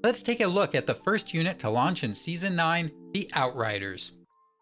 Let's take a look at the first unit to launch in Season 9, the Outriders.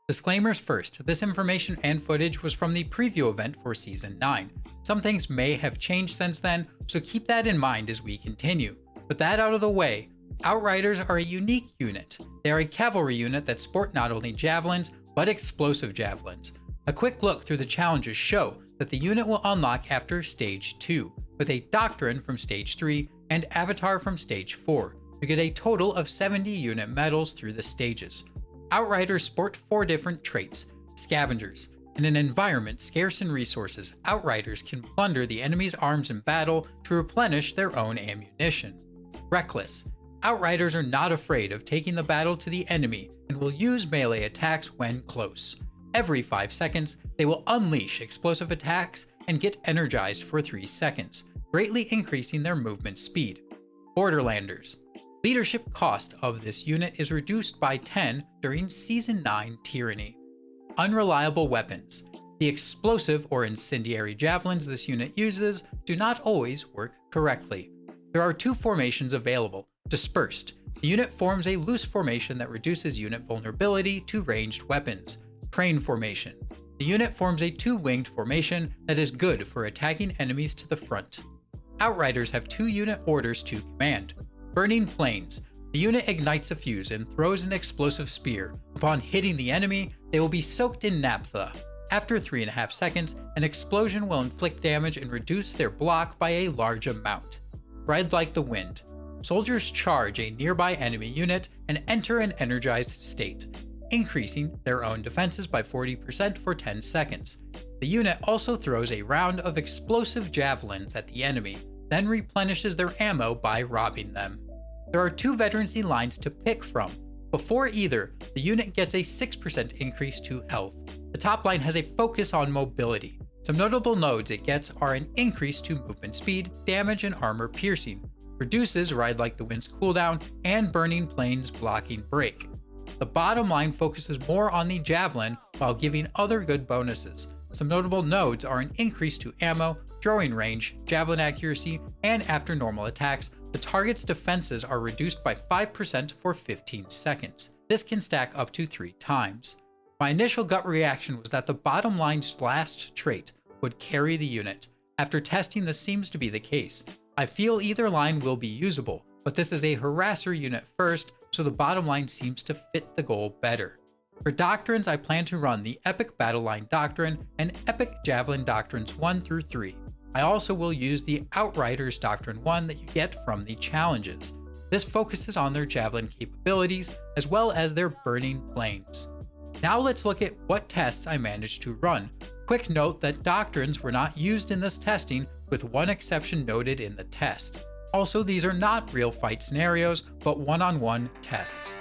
Disclaimers first, this information and footage was from the preview event for Season 9. Some things may have changed since then, so keep that in mind as we continue. With that out of the way, Outriders are a unique unit. They are a cavalry unit that sport not only javelins, but explosive javelins. A quick look through the challenges show that the unit will unlock after Stage 2, with a Doctrine from Stage 3 and Avatar from Stage 4. You get a total of 70 unit medals through the stages. Outriders sport 4 different traits. Scavengers. In an environment scarce in resources, Outriders can plunder the enemy's arms in battle to replenish their own ammunition. Reckless. Outriders are not afraid of taking the battle to the enemy and will use melee attacks when close. Every 5 seconds, they will unleash explosive attacks and get energized for 3 seconds, greatly increasing their movement speed. Borderlanders. Leadership cost of this unit is reduced by 10 during Season 9 Tyranny. Unreliable weapons. The explosive or incendiary javelins this unit uses do not always work correctly. There are 2 formations available. Dispersed. The unit forms a loose formation that reduces unit vulnerability to ranged weapons. Crane formation. The unit forms a 2-winged formation that is good for attacking enemies to the front. Outriders have 2 unit orders to command. Burning Plains. The unit ignites a fuse and throws an explosive spear. Upon hitting the enemy, they will be soaked in naphtha. After 3.5 seconds, an explosion will inflict damage and reduce their block by a large amount. Ride like the wind. Soldiers charge a nearby enemy unit and enter an energized state, increasing their own defenses by 40% for 10 seconds. The unit also throws a round of explosive javelins at the enemy, then replenishes their ammo by robbing them. There are 2 veterancy lines to pick from. Before either, the unit gets a 6% increase to health. The top line has a focus on mobility. Some notable nodes it gets are an increase to movement speed, damage, and armor piercing, reduces Ride Like the Wind's cooldown, and Burning Plains blocking break. The bottom line focuses more on the javelin while giving other good bonuses. Some notable nodes are an increase to ammo, throwing range, javelin accuracy, and after normal attacks, the target's defenses are reduced by 5% for 15 seconds. This can stack up to 3 times. My initial gut reaction was that the bottom line's last trait would carry the unit. After testing, this seems to be the case. I feel either line will be usable, but this is a harasser unit first, so the bottom line seems to fit the goal better. For Doctrines, I plan to run the Epic Battle Line Doctrine and Epic Javelin Doctrines 1 through 3. I also will use the Outriders Doctrine 1 that you get from the challenges. This focuses on their javelin capabilities as well as their burning planes. Now let's look at what tests I managed to run. Quick note that Doctrines were not used in this testing, with one exception noted in the test. Also, these are not real fight scenarios, but one-on-one tests.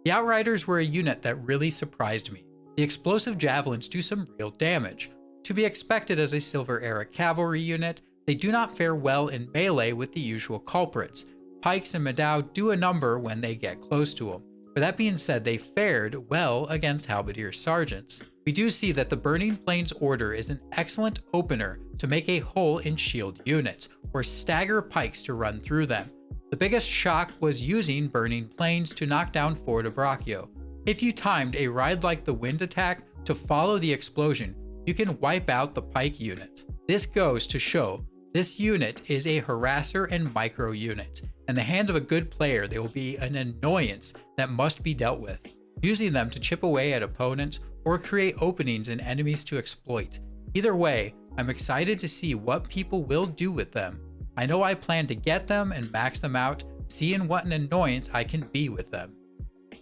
The Outriders were a unit that really surprised me. The explosive javelins do some real damage. To be expected as a Silver Era cavalry unit, they do not fare well in melee with the usual culprits. Pikes and Modao do a number when they get close to them. But that being said, they fared well against Halb Sergeants. We do see that the Burning Plains order is an excellent opener to make a hole in shield units, or stagger pikes to run through them. The biggest shock was using Burning Plains to knock down Fortebraccio. If you timed a Ride Like the Wind attack to follow the explosion, you can wipe out the pike unit. This goes to show this unit is a harasser and micro unit. In the hands of a good player, they will be an annoyance that must be dealt with, using them to chip away at opponents or create openings in enemies to exploit. Either way, I'm excited to see what people will do with them. I know I plan to get them and max them out, seeing what an annoyance I can be with them.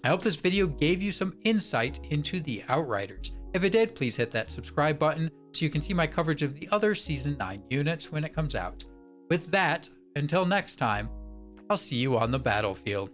I hope this video gave you some insight into the Outriders. If it did, please hit that subscribe button so you can see my coverage of the other Season 9 units when it comes out. With that, until next time, I'll see you on the battlefield.